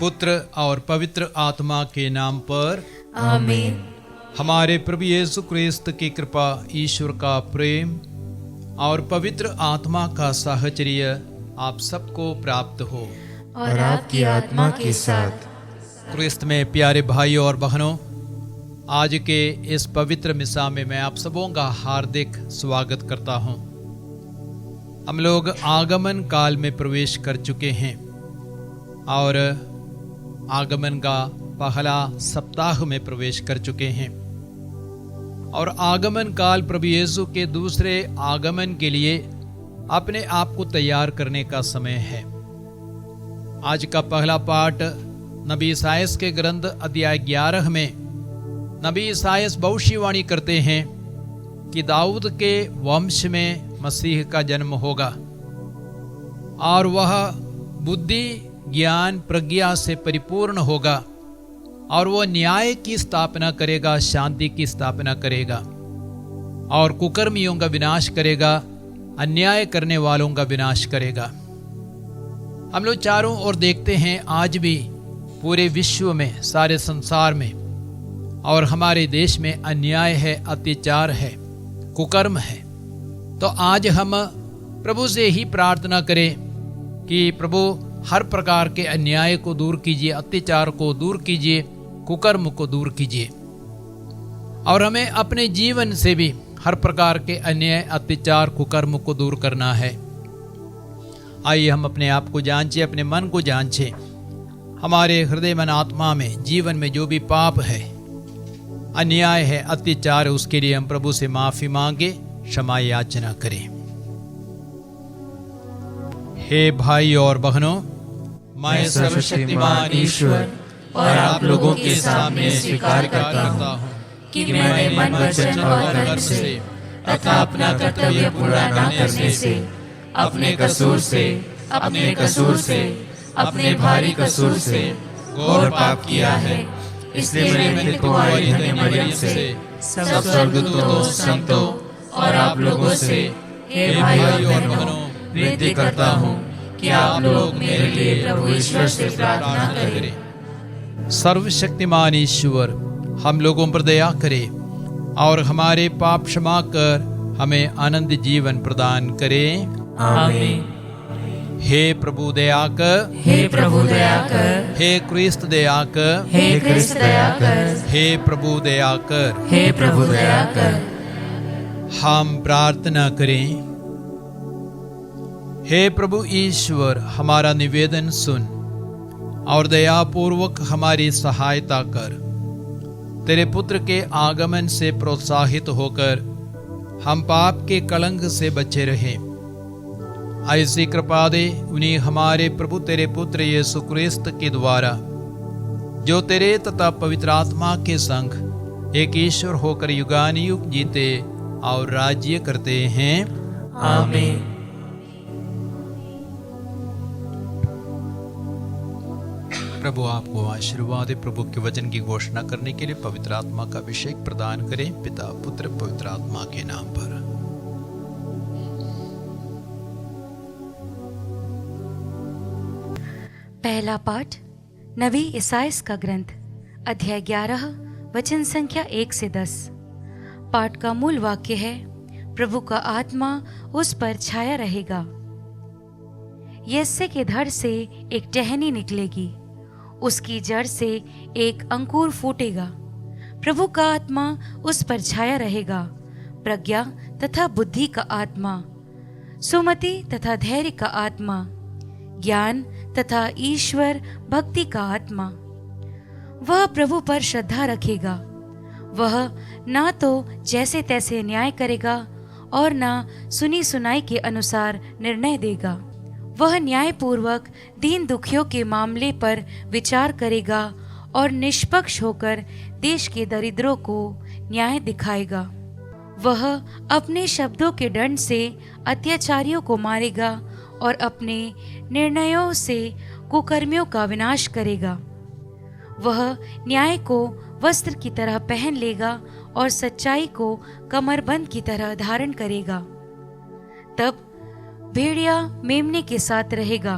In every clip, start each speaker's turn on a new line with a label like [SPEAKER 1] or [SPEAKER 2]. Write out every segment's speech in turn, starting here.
[SPEAKER 1] पुत्र और पवित्र आत्मा के नाम पर
[SPEAKER 2] आमीन।
[SPEAKER 1] हमारे प्रभु यीशु क्रिस्त की कृपा, ईश्वर का प्रेम और पवित्र आत्मा का साहचर्य आप सबको प्राप्त हो
[SPEAKER 2] और आपकी आत्मा के साथ।
[SPEAKER 1] क्रिस्त में प्यारे भाइयों और बहनों, आज के इस पवित्र मिसा में मैं आप सबों का हार्दिक स्वागत करता हूं। हम लोग आगमन काल में प्रवेश कर चुके हैं और आगमन का पहला सप्ताह में प्रवेश कर चुके हैं और आगमन काल प्रभु यीशु के दूसरे आगमन के लिए अपने आप को तैयार करने का समय है। आज का पहला पाठ नबी ईसायास के ग्रंथ अध्याय 11 में नबी ईसायास भविष्यवाणी करते हैं कि दाऊद के वंश में मसीह का जन्म होगा और वह बुद्धि, ज्ञान, प्रज्ञा से परिपूर्ण होगा और वह न्याय की स्थापना करेगा, शांति की स्थापना करेगा और कुकर्मियों का विनाश करेगा, अन्याय करने वालों का विनाश करेगा। हम लोग चारों ओर देखते हैं, आज भी पूरे विश्व में, सारे संसार में और हमारे देश में अन्याय है, अत्याचार है, कुकर्म है। तो आज हम प्रभु से ही प्रार्थना करें कि प्रभु हर प्रकार के अन्याय को दूर कीजिए, अत्याचार को दूर कीजिए, कुकर्म को दूर कीजिए और हमें अपने जीवन से भी हर प्रकार के अन्याय, अत्याचार, कुकर्म को दूर करना है। आइए हम अपने आप को जांचें, अपने मन को जांचें। हमारे हृदय, मन, आत्मा में, जीवन में जो भी पाप है, अन्याय है, अत्याचार है, उसके लिए हम प्रभु से माफी मांगे, क्षमा याचना करें। हे भाई और बहनों, मैं सर्वशक्तिमान ईश्वर और आप लोगों के सामने स्वीकार करता हूँ
[SPEAKER 2] कि मैंने मन, वचन और कर्म से तथा अपना कर्तव्य पूरा न करने से, अपने कसूर से, अपने भारी कसूर से घोर पाप किया है। इसलिए मैंने तुम्हारी धन्य मरियम से, सब स्वर्गदूतों, संतों और आप लोगों से, हे भाई और बहनों, विनती करता हूँ कि आप लोग मेरे लिए प्रभु ईश्वर से प्रार्थना करें।
[SPEAKER 1] सर्वशक्तिमान ईश्वर हम लोगों पर दया करे और हमारे पाप क्षमा कर हमें आनंद जीवन प्रदान करे।
[SPEAKER 2] आमीन।
[SPEAKER 1] हे प्रभु दया कर,
[SPEAKER 2] हे प्रभु दया कर,
[SPEAKER 1] हे क्रिस्त दया कर,
[SPEAKER 2] हे क्रिस्त दया कर,
[SPEAKER 1] हे प्रभु दया कर।
[SPEAKER 2] हे प्रभु दया कर।
[SPEAKER 1] हम प्रार्थना करें। हे प्रभु ईश्वर, हमारा निवेदन सुन और दयापूर्वक हमारी सहायता कर। तेरे पुत्र के आगमन से प्रोत्साहित होकर हम पाप के कलंक से बचे रहें। ऐसी कृपा दे उन्हीं हमारे प्रभु तेरे पुत्र यीशु क्रिस्त के द्वारा, जो तेरे तथा पवित्र आत्मा के संग एक ईश्वर होकर युगानुयुग जीते और राज्य करते हैं।
[SPEAKER 2] आमीन।
[SPEAKER 1] प्रभु आपको आशीर्वाद दे। प्रभु के वचन की घोषणा करने के लिए पवित्र आत्मा का अभिषेक प्रदान करें, पिता, पुत्र, पवित्र आत्मा के नाम पर।
[SPEAKER 3] पहला पाठ नबी ईसायास का ग्रंथ अध्याय 11 वचन संख्या 1 से 10। पाठ का मूल वाक्य है, प्रभु का आत्मा उस पर छाया रहेगा। यिशै के धड़ से एक टहनी निकलेगी, उसकी जड़ से एक अंकुर फूटेगा। प्रभु का आत्मा उस पर छाया रहेगा, प्रज्ञा तथा बुद्धि का आत्मा, सुमति तथा धैर्य का आत्मा, ज्ञान तथा ईश्वर भक्ति का आत्मा। वह प्रभु पर श्रद्धा रखेगा। वह ना तो जैसे तैसे न्याय करेगा और ना सुनी सुनाई के अनुसार निर्णय देगा। वह न्यायपूर्वक दीन दुखियों के मामले पर विचार करेगा और निष्पक्ष होकर देश के दरिद्रों को न्याय दिखाएगा। वह अपने शब्दों के दंड से अत्याचारियों को मारेगा और अपने निर्णयों से कुकर्मियों का विनाश करेगा। वह न्याय को वस्त्र की तरह पहन लेगा और सच्चाई को कमरबंद की तरह धारण करेगा। तब भेड़िया मेमने के साथ रहेगा,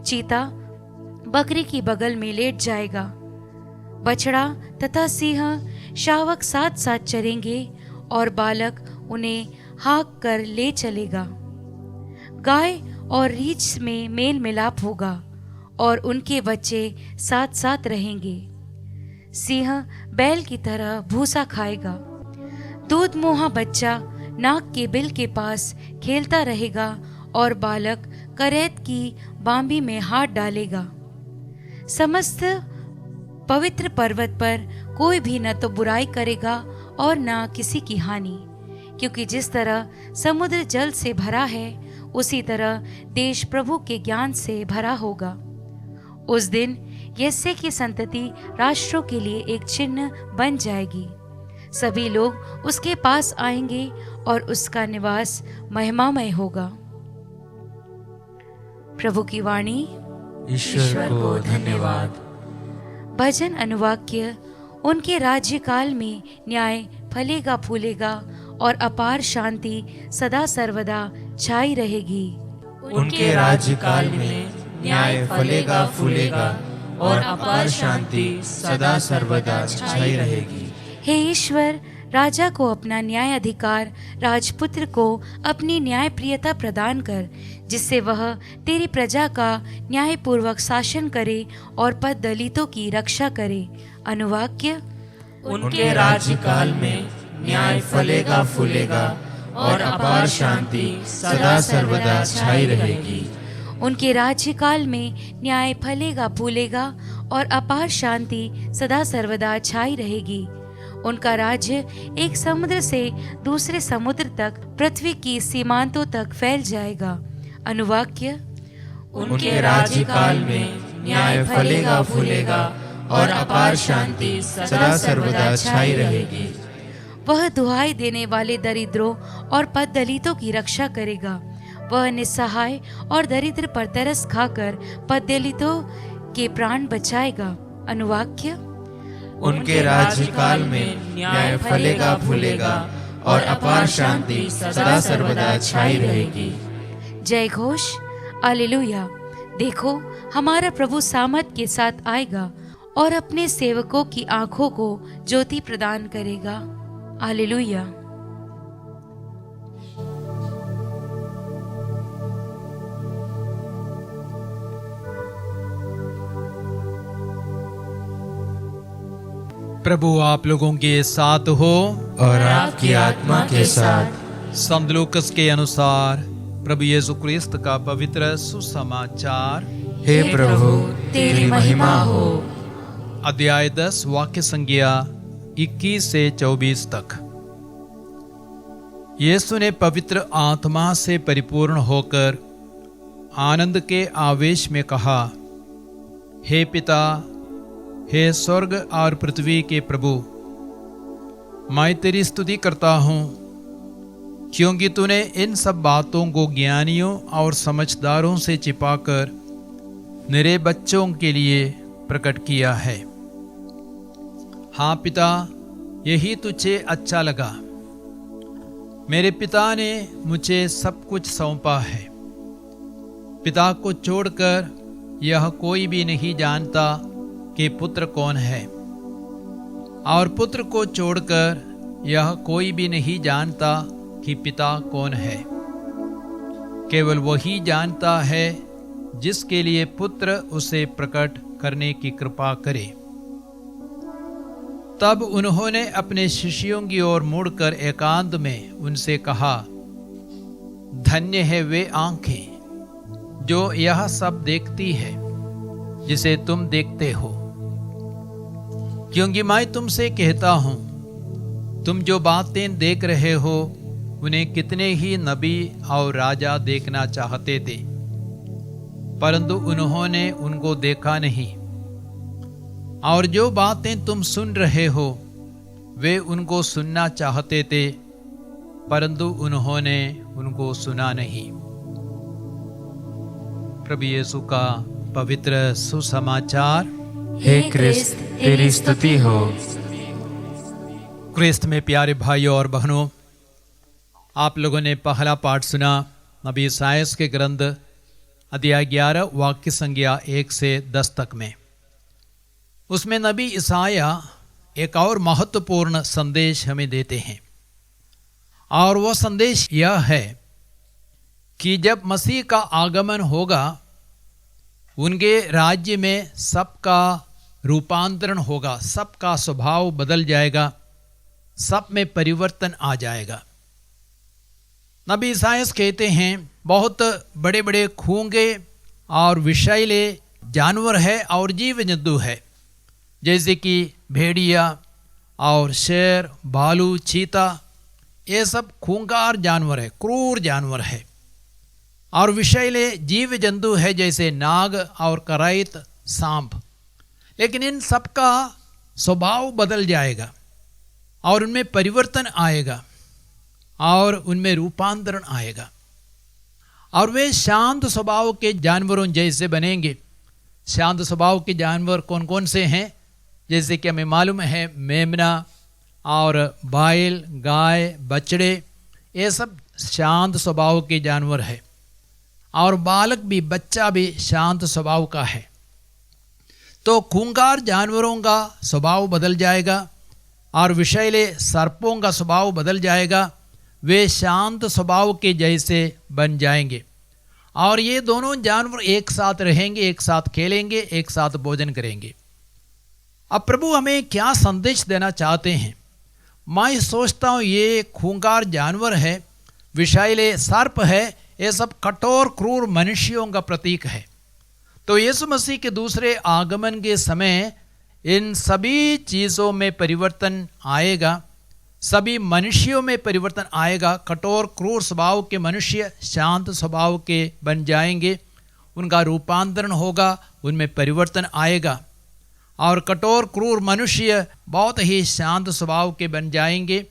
[SPEAKER 3] चीता बकरी की बगल में लेट जाएगा। बछड़ा तथा सिंह शावक साथ साथ चरेंगे और बालक उन्हें हाँक कर ले चलेगा। गाय और रीछ में मेल मिलाप होगा और उनके बच्चे साथ साथ रहेंगे। सिंह बैल की तरह भूसा खाएगा। दूध मुहा बच्चा नाक के बिल के पास खेलता रहेगा और बालक करैत की बांबी में हाथ डालेगा। समस्त पवित्र पर्वत पर कोई भी न तो बुराई करेगा और न किसी की हानि, क्योंकि जिस तरह समुद्र जल से भरा है उसी तरह देश प्रभु के ज्ञान से भरा होगा। उस दिन यिशै की संतति राष्ट्रों के लिए एक चिन्ह बन जाएगी। सभी लोग उसके पास आएंगे और उसका निवास महिमामय होगा। प्रभु की वाणी।
[SPEAKER 2] ईश्वर को धन्यवाद।
[SPEAKER 3] भजन अनुवाक्य। उनके राज्यकाल में न्याय फलेगा फूलेगा और अपार शांति सदा सर्वदा छाई रहेगी।
[SPEAKER 2] उनके राज्यकाल में न्याय फलेगा फूलेगा और अपार शांति सदा सर्वदा छाई रहेगी।
[SPEAKER 3] हे ईश्वर, राजा को अपना न्याय अधिकार, राजपुत्र को अपनी न्याय प्रियता प्रदान कर, जिससे वह तेरी प्रजा का न्याय पूर्वक शासन करे और पद दलितों की रक्षा करे। अनुवाक्य।
[SPEAKER 2] उनके राज्यकाल में न्याय फलेगा फूलेगा और अपार शांति सदा सर्वदा छाई रहेगी।
[SPEAKER 3] उनके राज्यकाल में न्याय फलेगा फूलेगा और अपार शांति सदा सर्वदा छाई रहेगी। उनका राज्य एक समुद्र से दूसरे समुद्र तक, पृथ्वी की सीमांतों तक फैल जाएगा। अनुवाक्य।
[SPEAKER 2] उनके राज्यकाल में न्याय फलेगा फूलेगा और अपार शांति सदा सर्वदा छाई रहेगी।
[SPEAKER 3] वह दुहाई देने वाले दरिद्रों और पद दलितों की रक्षा करेगा। वह निस्सहाय और दरिद्र पर तरस खाकर पद दलितों के प्राण बचाएगा। अनुवाक्य।
[SPEAKER 2] उनके राज्यकाल में न्याय फलेगा फूलेगा और अपार शांति सदा सर्वदा छाई रहेगी।
[SPEAKER 3] जय घोष। हालेलुया। देखो, हमारा प्रभु सामर्थ के साथ आएगा और अपने सेवकों की आंखों को ज्योति प्रदान करेगा। हालेलुया।
[SPEAKER 1] प्रभु आप लोगों के साथ हो
[SPEAKER 2] और आपकी आत्मा के साथ।
[SPEAKER 1] संत लूकस के अनुसार प्रभु यीशु क्रिस्त का पवित्र सुसमाचार।
[SPEAKER 2] हे प्रभु, तेरी महिमा हो।
[SPEAKER 1] अध्याय 10 वाक्य संज्ञा 21 से 24 तक। यीशु ने पवित्र आत्मा से परिपूर्ण होकर आनंद के आवेश में कहा, हे पिता, हे स्वर्ग और पृथ्वी के प्रभु, मैं तेरी स्तुति करता हूँ, क्योंकि तूने इन सब बातों को ज्ञानियों और समझदारों से छिपाकर मेरे बच्चों के लिए प्रकट किया है। हाँ पिता, यही तुझे अच्छा लगा। मेरे पिता ने मुझे सब कुछ सौंपा है। पिता को छोड़कर यह कोई भी नहीं जानता कि पुत्र कौन है, और पुत्र को छोड़कर यह कोई भी नहीं जानता कि पिता कौन है। केवल वही जानता है जिसके लिए पुत्र उसे प्रकट करने की कृपा करे। तब उन्होंने अपने शिष्यों की ओर मुड़कर एकांत में उनसे कहा, धन्य है वे आंखें जो यह सब देखती है जिसे तुम देखते हो, क्योंकि मैं तुमसे कहता हूं, तुम जो बातें देख रहे हो उन्हें कितने ही नबी और राजा देखना चाहते थे, परंतु उन्होंने उनको देखा नहीं। और जो बातें तुम सुन रहे हो वे उनको सुनना चाहते थे, परंतु उन्होंने उनको सुना नहीं। प्रभु यीशु का पवित्र सुसमाचार।
[SPEAKER 2] हे क्रिस्त, तेरी स्तुति हो।
[SPEAKER 1] क्रिस्त में प्यारे भाइयों और बहनों, आप लोगों ने पहला पाठ सुना नबी ईसायाह के ग्रंथ अध्याय 11 वाक्य संख्या 1 से 10 तक में। उसमें नबी ईसाया एक और महत्वपूर्ण संदेश हमें देते हैं, और वह संदेश यह है कि जब मसीह का आगमन होगा, उनके राज्य में सबका रूपांतरण होगा, सबका स्वभाव बदल जाएगा, सब में परिवर्तन आ जाएगा। नबी ईसायास कहते हैं बहुत बड़े बड़े खूंगे और विषैले जानवर है और जीव जंतु है, जैसे कि भेड़िया और शेर, भालू, चीता, ये सब खूंखार जानवर है, क्रूर जानवर है। और विषैले जीव जंतु है जैसे नाग और कराइत, सांप। लेकिन इन सब का स्वभाव बदल जाएगा और उनमें परिवर्तन आएगा और उनमें रूपांतरण आएगा, और वे शांत स्वभाव के जानवरों जैसे बनेंगे। शांत स्वभाव के जानवर कौन कौन से हैं? जैसे कि हमें मालूम है मेमना और बैल, गाय, बछड़े, ये सब शांत स्वभाव के जानवर है। और बालक भी, बच्चा भी शांत स्वभाव का है। तो खूंखार जानवरों का स्वभाव बदल जाएगा और विषैले सर्पों का स्वभाव बदल जाएगा। वे शांत स्वभाव के जैसे बन जाएंगे, और ये दोनों जानवर एक साथ रहेंगे, एक साथ खेलेंगे, एक साथ भोजन करेंगे। अब प्रभु हमें क्या संदेश देना चाहते हैं? मैं सोचता हूँ ये खूंखार जानवर है, विषैले सर्प है, ये सब कठोर क्रूर मनुष्यों का प्रतीक है। तो यीशु मसीह के दूसरे आगमन के समय इन सभी चीज़ों में परिवर्तन आएगा, सभी मनुष्यों में परिवर्तन आएगा। कठोर क्रूर स्वभाव के मनुष्य शांत स्वभाव के बन जाएंगे, उनका रूपांतरण होगा, उनमें परिवर्तन आएगा। और कठोर क्रूर मनुष्य बहुत ही शांत स्वभाव के बन जाएंगे,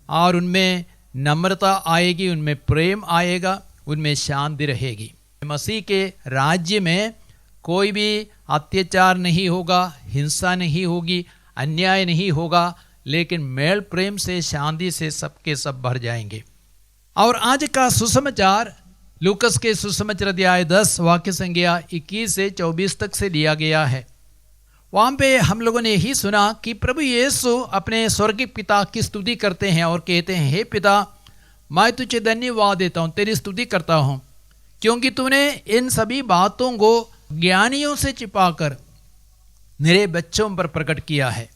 [SPEAKER 1] और उनमें नम्रता आएगी, उनमें प्रेम आएगा, उनमें शांति रहेगी। मसीह के राज्य में कोई भी अत्याचार नहीं होगा, हिंसा नहीं होगी, अन्याय नहीं होगा, लेकिन मेल प्रेम से, शांति से सबके सब भर जाएंगे। और आज का सुसमाचार लूकस के सुसमाचार अध्याय 10 वाक्य संख्या 21 से 24 तक से दिया गया है। वहाँ पे हम लोगों ने यही सुना कि प्रभु यीशु अपने स्वर्गीय पिता की स्तुति करते हैं और कहते हैं, हे पिता, मैं तुझे धन्यवाद देता हूँ, तेरी स्तुति करता हूँ, क्योंकि तूने इन सभी बातों को ज्ञानियों से छिपाकर मेरे बच्चों पर प्रकट किया है,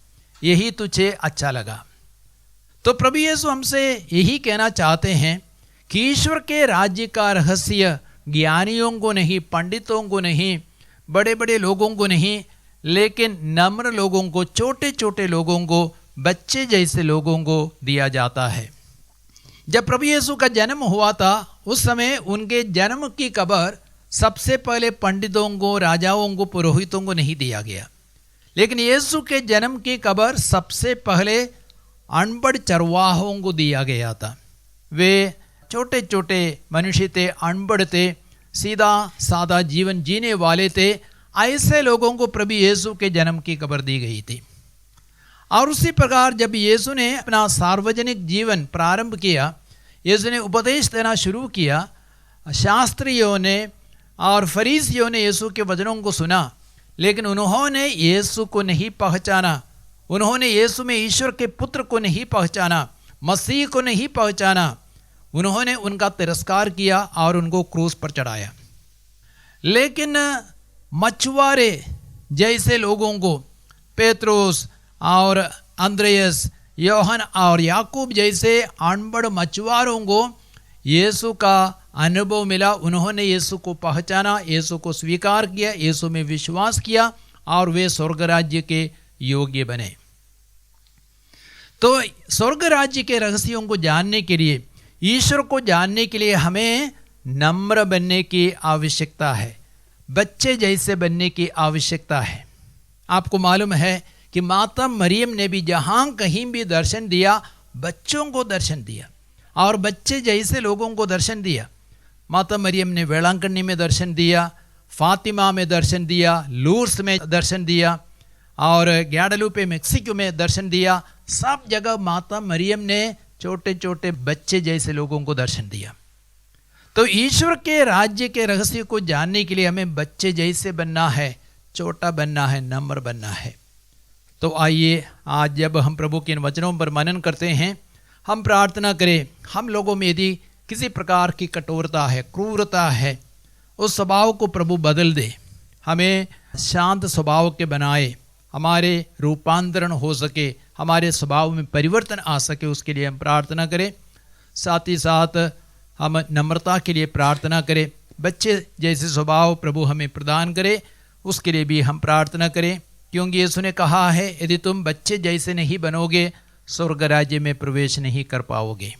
[SPEAKER 1] यही तुझे अच्छा लगा। तो प्रभु यीशु हमसे यही कहना चाहते हैं कि ईश्वर के राज्य का रहस्य ज्ञानियों को नहीं, पंडितों को नहीं, बड़े बड़े लोगों को नहीं, लेकिन नम्र लोगों को, छोटे छोटे लोगों को, बच्चे जैसे लोगों को दिया जाता है। जब प्रभु यीशु का जन्म हुआ था, उस समय उनके जन्म की खबर सबसे पहले पंडितों को, राजाओं को, पुरोहितों को नहीं दिया गया, लेकिन यीशु के जन्म की खबर सबसे पहले अनपढ़ चरवाहों को दिया गया था। वे छोटे छोटे मनुष्य थे, अनपढ़ थे, सीधा सादा जीवन जीने वाले थे। ऐसे लोगों को प्रभु यीशु के जन्म की खबर दी गई थी। और उसी प्रकार जब यीशु ने अपना सार्वजनिक जीवन प्रारंभ किया, यीशु ने उपदेश देना शुरू किया, शास्त्रियों ने और फरीसियों ने यीशु के वचनों को सुना, लेकिन उन्होंने यीशु को नहीं पहचाना। उन्होंने यीशु में ईश्वर के पुत्र को नहीं पहचाना, मसीह को नहीं पहचाना। उन्होंने उनका तिरस्कार किया और उनको क्रूस पर चढ़ाया। लेकिन मछुआरे जैसे लोगों को, पेत्रोस और अंद्रेयस, योहन और याकूब जैसे अनपढ़ मछुआरों को यीशु का अनुभव मिला। उन्होंने यीशु को पहचाना, यीशु को स्वीकार किया, यीशु में विश्वास किया, और वे स्वर्ग राज्य के योग्य बने। तो स्वर्ग राज्य के रहस्यों को जानने के लिए, ईश्वर को जानने के लिए हमें नम्र बनने की आवश्यकता है, बच्चे जैसे बनने की आवश्यकता है। आपको मालूम है कि माता मरियम ने भी जहाँ कहीं भी दर्शन दिया, बच्चों को दर्शन दिया और बच्चे जैसे लोगों को दर्शन दिया। माता मरियम ने वेलांकन्नी में दर्शन दिया, फातिमा में दर्शन दिया, लूर्स में दर्शन दिया, और ग्वाडालुपे मेक्सिको में दर्शन दिया। सब जगह माता मरियम ने छोटे छोटे बच्चे जैसे लोगों को दर्शन दिया। तो ईश्वर के राज्य के रहस्य को जानने के लिए हमें बच्चे जैसे बनना है, छोटा बनना है, नम्र बनना है। तो आइए आज जब हम प्रभु के इन वचनों पर मनन करते हैं, हम प्रार्थना करें, हम लोगों में यदि किसी प्रकार की कठोरता है, क्रूरता है, उस स्वभाव को प्रभु बदल दे, हमें शांत स्वभाव के बनाए, हमारे रूपांतरण हो सके, हमारे स्वभाव में परिवर्तन आ सके, उसके लिए हम प्रार्थना करें। साथ ही साथ हम नम्रता के लिए प्रार्थना करें, बच्चे जैसे स्वभाव प्रभु हमें प्रदान करे, उसके लिए भी हम प्रार्थना करें, क्योंकि यीशु ने कहा है यदि तुम बच्चे जैसे नहीं बनोगे स्वर्ग राज्य में प्रवेश नहीं कर पाओगे।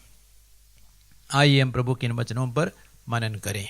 [SPEAKER 1] आइए हम प्रभु के इन वचनों पर मनन करें।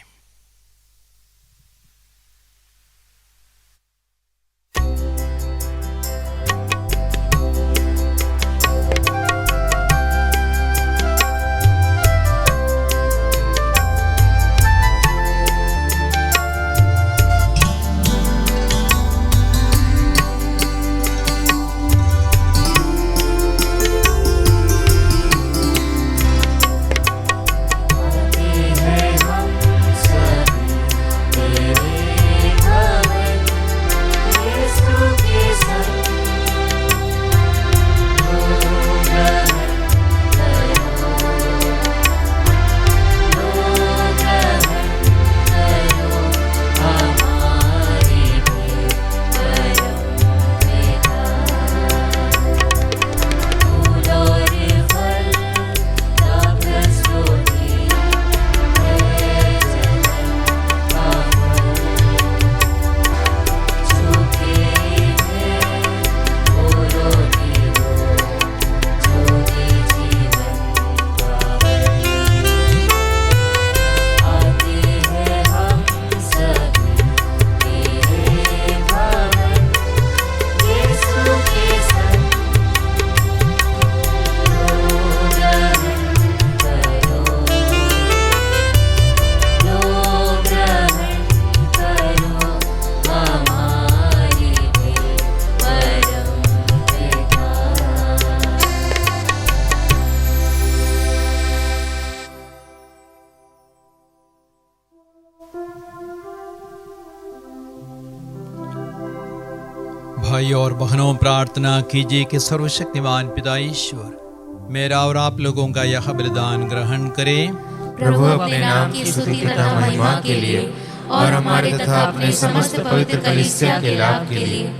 [SPEAKER 1] भाई और बहनों, प्रार्थना कीजिए कि सर्वशक्तिमान पिता ईश्वर मेरा और आप लोगों का यह बलिदान ग्रहण करें।
[SPEAKER 2] प्रभु अपने नाम की स्तुति तथा महिमा के लिए और हमारे तथा अपने समस्त पवित्र कलीसिया के लाभ के लिए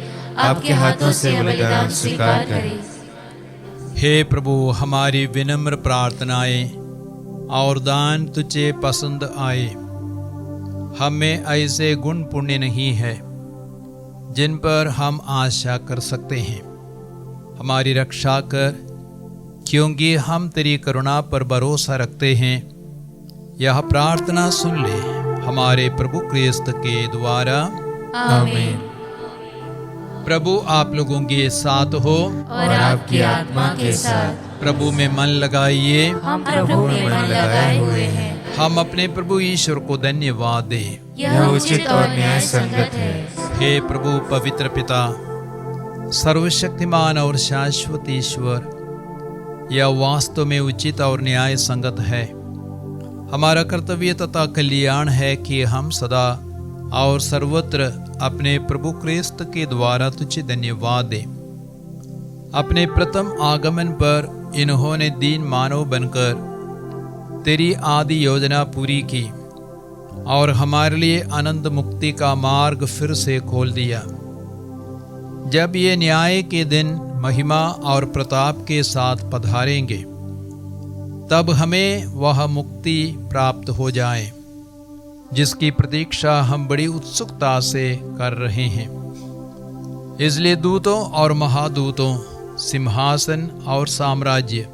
[SPEAKER 2] आपके हाथों से बलिदान स्वीकार करें।
[SPEAKER 1] हे प्रभु, हमारी विनम्र प्रार्थनाएं और दान तुझे पसंद आए। हमें ऐसे गुण पुण्य नहीं है जिन पर हम आशा कर सकते हैं। हमारी रक्षा कर, क्योंकि हम तेरी करुणा पर भरोसा रखते हैं। यह प्रार्थना सुन ले हमारे प्रभु क्रिस्त के द्वारा,
[SPEAKER 2] आमीन।
[SPEAKER 1] प्रभु आप लोगों के साथ हो
[SPEAKER 2] और आपकी आत्मा के साथ।
[SPEAKER 1] प्रभु में मन लगाइए,
[SPEAKER 2] हम प्रभु में मन लगाए हुए हैं।
[SPEAKER 1] हम अपने प्रभु ईश्वर को धन्यवाद दें।
[SPEAKER 2] यह उचित और न्याय संगत है।
[SPEAKER 1] हे प्रभु पवित्र पिता, सर्वशक्तिमान और शाश्वत ईश्वर, यह वास्तव में उचित और न्याय संगत है। हमारा कर्तव्य तथा कल्याण है कि हम सदा और सर्वत्र अपने प्रभु क्रिस्त के द्वारा तुझे धन्यवाद दें। अपने प्रथम आगमन पर इन्होंने दीन मानव बनकर तेरी आदि योजना पूरी की और हमारे लिए अनंत मुक्ति का मार्ग फिर से खोल दिया। जब ये न्याय के दिन महिमा और प्रताप के साथ पधारेंगे, तब हमें वह मुक्ति प्राप्त हो जाए जिसकी प्रतीक्षा हम बड़ी उत्सुकता से कर रहे हैं। इसलिए दूतों और महादूतों, सिंहासन और साम्राज्य,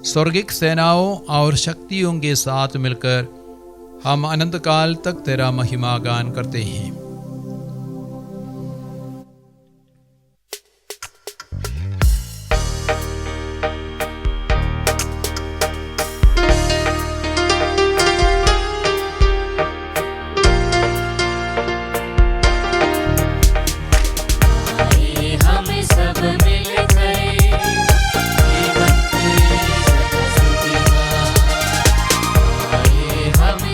[SPEAKER 1] स्वर्गिक सेनाओं और शक्तियों के साथ मिलकर हम अनंत काल तक तेरा महिमा गान करते हैं।
[SPEAKER 2] हम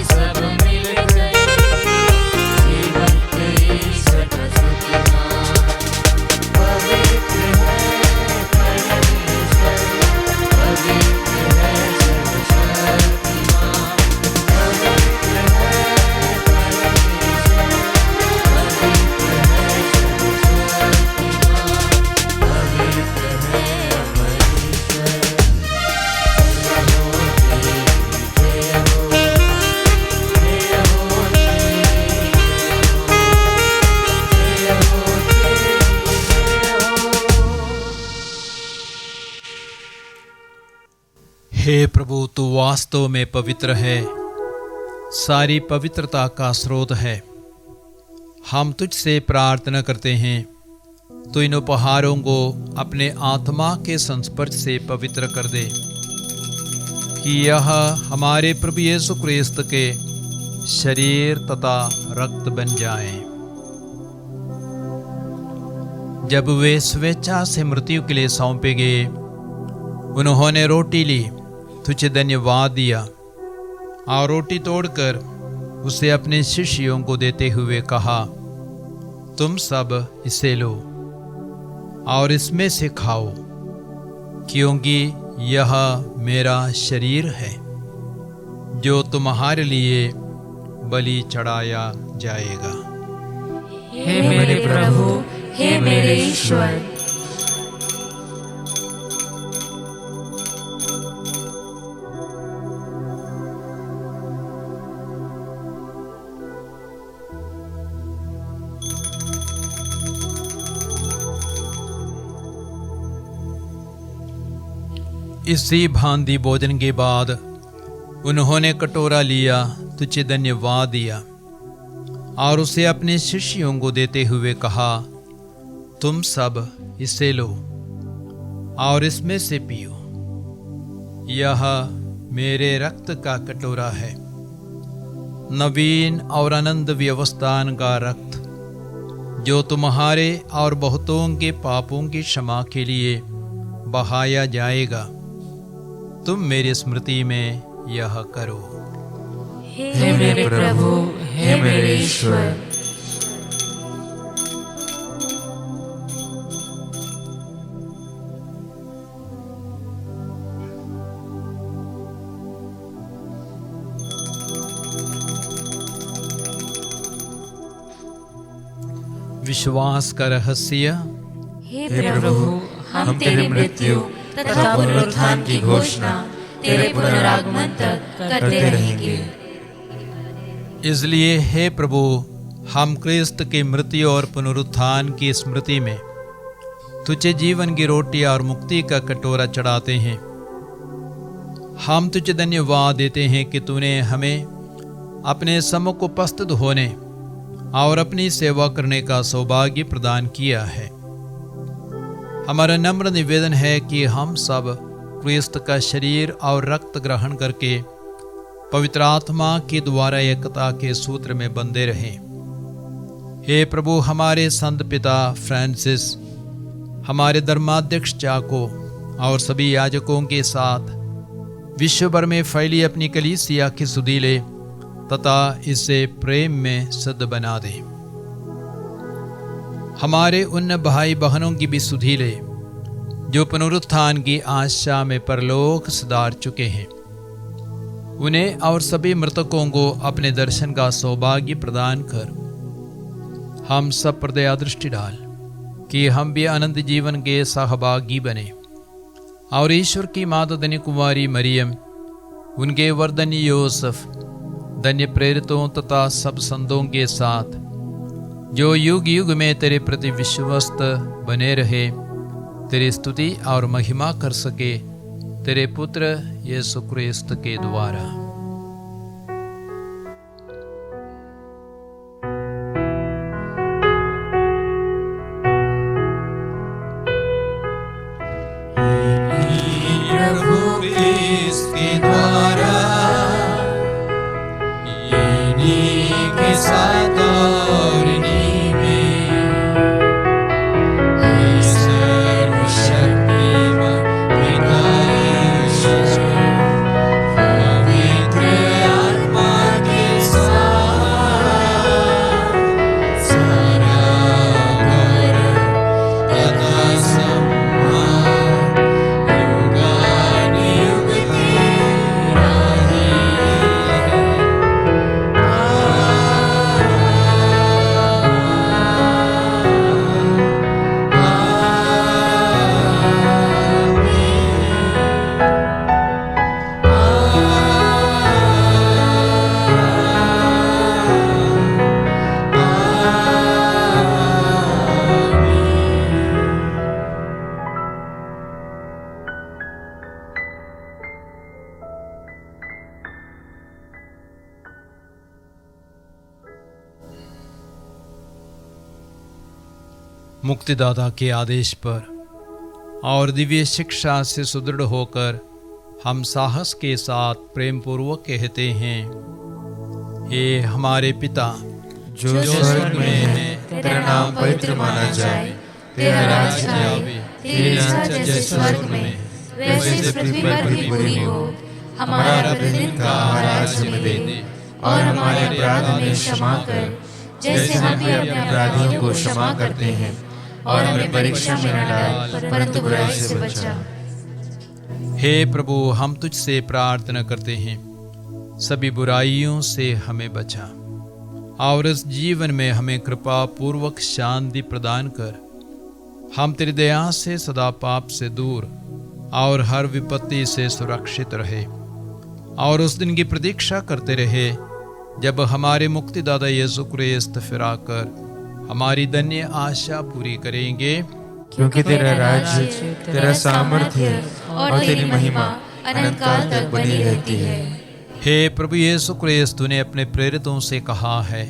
[SPEAKER 1] हे प्रभु, तू वास्तव में पवित्र है, सारी पवित्रता का स्रोत है। हम तुझसे प्रार्थना करते हैं, तो इन उपहारों को अपने आत्मा के संस्पर्श से पवित्र कर दे, कि यह हमारे प्रभु यीशु क्रिस्त के शरीर तथा रक्त बन जाएं। जब वे स्वेच्छा से मृत्यु के लिए सौंपे गए, उन्होंने रोटी ली, तुझे धन्यवाद दिया और रोटी तोड़कर उसे अपने शिष्यों को देते हुए कहा, तुम सब इसे लो और इसमें से खाओ, क्योंकि यह मेरा शरीर है जो तुम्हारे लिए बलि चढ़ाया जाएगा।
[SPEAKER 2] हे मेरे प्रभु, हे मेरे ईश्वर।
[SPEAKER 1] इसी भांति भोजन के बाद उन्होंने कटोरा लिया, तुझे धन्यवाद दिया और उसे अपने शिष्यों को देते हुए कहा, तुम सब इसे लो और इसमें से पियो, यह मेरे रक्त का कटोरा है, नवीन और अनंत व्यवस्थान का रक्त, जो तुम्हारे और बहुतों के पापों की क्षमा के लिए बहाया जाएगा। तुम मेरी स्मृति में यह करो।
[SPEAKER 2] हे मेरे प्रभु, हे मेरे ईश्वर।
[SPEAKER 1] विश्वास का रहस्य।
[SPEAKER 3] हे
[SPEAKER 2] हे प्रभु, हम तेरी मृत्यु तथा पुनरुत्थान की घोषणा तेरे पुनरागमन तक करते रहेंगे।
[SPEAKER 1] इसलिए हे प्रभु, हम क्रिस्त की मृत्यु और पुनरुत्थान की स्मृति में तुझे जीवन की रोटी और मुक्ति का कटोरा चढ़ाते हैं। हम तुझे धन्यवाद देते हैं कि तूने हमें अपने सम्मुख उपस्थित होने और अपनी सेवा करने का सौभाग्य प्रदान किया है। हमारा नम्र निवेदन है कि हम सब क्रिस्त का शरीर और रक्त ग्रहण करके पवित्र आत्मा के द्वारा एकता के सूत्र में बंधे रहें। हे प्रभु, हमारे संत पिता फ्रांसिस, हमारे धर्माध्यक्ष चाको और सभी याजकों के साथ विश्व भर में फैली अपनी कलीसिया की सुधि ले तथा इसे प्रेम में सिद्ध बना दे। हमारे उन भाई बहनों की भी सुधि ले जो पुनरुत्थान की आशा में परलोक सिधार चुके हैं। उन्हें और सभी मृतकों को अपने दर्शन का सौभाग्य प्रदान कर हम सब पर दया दृष्टि डाल कि हम भी अनंत जीवन के सहभागी बने और ईश्वर की माता धन्य कुमारी मरियम, उनके वर्धनी योसेफ, धन्य प्रेरितों तथा सब संतों के साथ जो युग युग में तेरे प्रति विश्वस्त बने रहे, तेरी स्तुति और महिमा कर सके, तेरे पुत्र यीशु क्रिस्त के द्वारा।
[SPEAKER 2] प्रभु इसके द्वारा इन्हीं के साथ और इन्हीं में हे सर्वशक्तिमान पिता ईश्वर, पवित्र
[SPEAKER 1] मुक्तिदाता के आदेश पर और दिव्य शिक्षा से सुदृढ़ होकर हम साहस के साथ प्रेम पूर्वक कहते हैं, हे हमारे पिता
[SPEAKER 2] जो स्वर्ग में है, तेरा नाम पवित्र माना जाए, तेरा राज्य आए, तेरी इच्छा जैसे स्वर्ग में वैसे इस पृथ्वी पर भी पूरी हो। हमारा प्रतिदिन का आहार आज हमें दे, और हमारे अपराध हमें क्षमा कर, जैसे हम भी अपने अपराधियों को क्षमा करते हैं, और हमें परीक्षा में न डाल, परंतु बुराई से बचा।
[SPEAKER 1] हे प्रभु, हम तुझसे प्रार्थना करते हैं, सभी बुराइयों से हमें बचा और इस जीवन में हमें कृपा पूर्वक शांति प्रदान कर हम तेरी दया से सदा पाप से दूर और हर विपत्ति से सुरक्षित रहे और उस दिन की प्रतीक्षा करते रहे जब हमारे मुक्तिदाता यीशु क्रिस्त फिर आकर हमारी धन्य आशा पूरी करेंगे।
[SPEAKER 2] क्योंकि तेरा राज्य, तेरा सामर्थ्य और तेरी महिमा अनंत काल तक बनी रहती है।
[SPEAKER 1] हे प्रभु यीशु क्रिस्त, तूने अपने प्रेरितों से कहा है,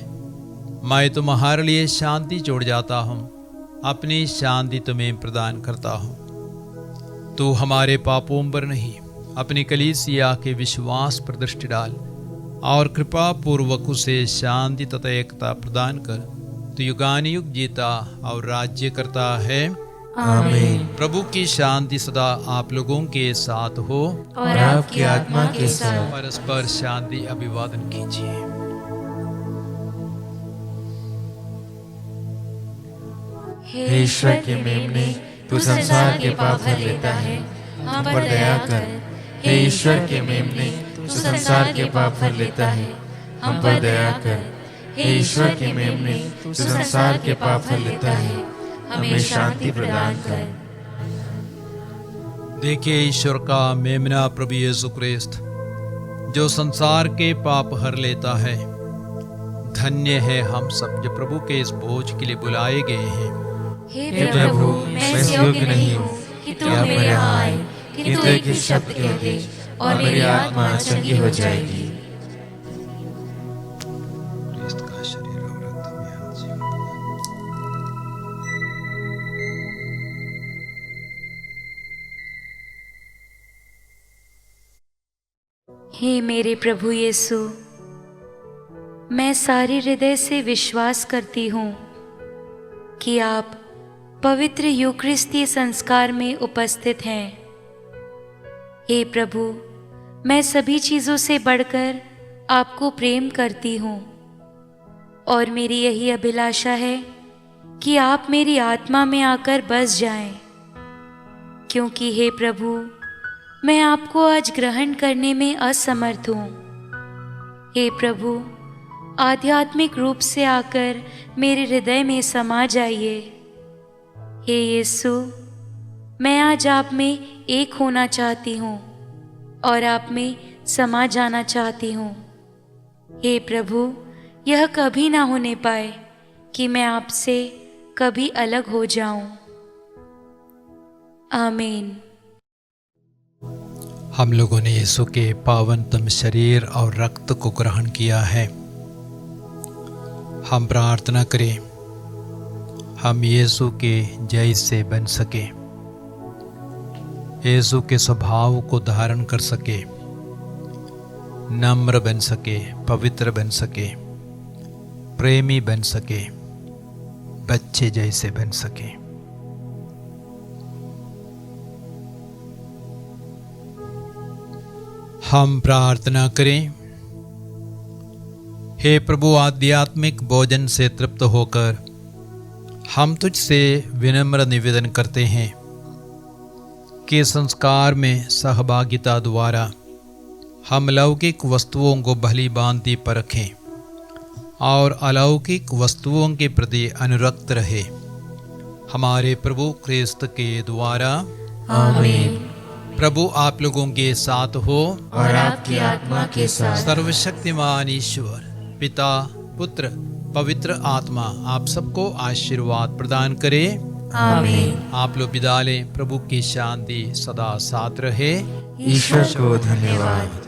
[SPEAKER 1] मैं तुम्हारे लिए शांति छोड़ जाता हूँ, अपनी शांति तुम्हें प्रदान करता हूँ। तू हमारे पापों पर नहीं, अपनी कलीसिया के विश्वास पर दृष्टि डाल और कृपा पूर्वक उसे शांति तथा एकता प्रदान कर। तू युगानुयुग जीता और राज्य करता है।
[SPEAKER 2] आमीन।
[SPEAKER 1] प्रभु की शांति सदा आप लोगों के साथ हो
[SPEAKER 2] और आपकी आत्मा के साथ।
[SPEAKER 1] परस्पर शांति अभिवादन कीजिए।
[SPEAKER 2] हे ईश्वर के मेमने, तू संसार के पाप हर लेता है, हम पर दया कर। हे ईश्वर के मेमने, तू संसार के पाप हर लेता है, हम पर दया कर। हे ईश्वर के मेमने, तू संसार के पाप हर लेता है, हमें शांति प्रदान कर।
[SPEAKER 1] देखिए ईश्वर का मेमना प्रभु यीशु क्रिस्त जो संसार के पाप हर लेता है। धन्य है हम सब जो प्रभु के इस बोझ के लिए बुलाए गए हैं।
[SPEAKER 2] हे प्रभु, मैं इस योग्य नहीं हूँ कि तू मेरे यहाँ आए, किंतु एक शब्द कह दे और मेरी आत्मा चंगी हो जाएगी।
[SPEAKER 1] क्रिस्त का शरीर और रक्त में जीवन
[SPEAKER 3] हे मेरे प्रभु यीशु, मैं सारे हृदय से विश्वास करती हूँ कि आप पवित्र यूकरिस्तीय संस्कार में उपस्थित हैं। हे प्रभु, मैं सभी चीज़ों से बढ़कर आपको प्रेम करती हूँ और मेरी यही अभिलाषा है कि आप मेरी आत्मा में आकर बस जाएं, क्योंकि हे प्रभु, मैं आपको आज ग्रहण करने में असमर्थ हूँ। हे प्रभु, आध्यात्मिक रूप से आकर मेरे हृदय में समा जाइए। हे यीशु, मैं आज आप में एक होना चाहती हूँ और आप में समा जाना चाहती हूँ। हे प्रभु, यह कभी ना होने पाए कि मैं आपसे कभी अलग हो जाऊं। आमीन।
[SPEAKER 1] हम लोगों ने यीशु के पावनतम शरीर और रक्त को ग्रहण किया है। हम प्रार्थना करें हम यीशु के जैसे बन सके, यीशु के स्वभाव को धारण कर सके, नम्र बन सके, पवित्र बन सके, प्रेमी बन सके, बच्चे जैसे बन सके। हम प्रार्थना करें। हे प्रभु, आध्यात्मिक भोजन से तृप्त होकर हम तुझसे विनम्र निवेदन करते हैं कि संस्कार में सहभागिता द्वारा हम लौकिक वस्तुओं को भली भांति परखें और अलौकिक वस्तुओं के प्रति अनुरक्त रहे, हमारे प्रभु क्रिस्त के द्वारा।
[SPEAKER 2] आमीन।
[SPEAKER 1] प्रभु आप लोगों के साथ हो
[SPEAKER 2] और आपकी आत्मा के साथ।
[SPEAKER 1] सर्वशक्तिमान ईश्वर पिता, पुत्र, पवित्र आत्मा आप सबको आशीर्वाद प्रदान करे।
[SPEAKER 2] आमीन।
[SPEAKER 1] आप लोग विदा लें। प्रभु की शांति सदा साथ रहे।
[SPEAKER 2] ईश्वर को धन्यवाद।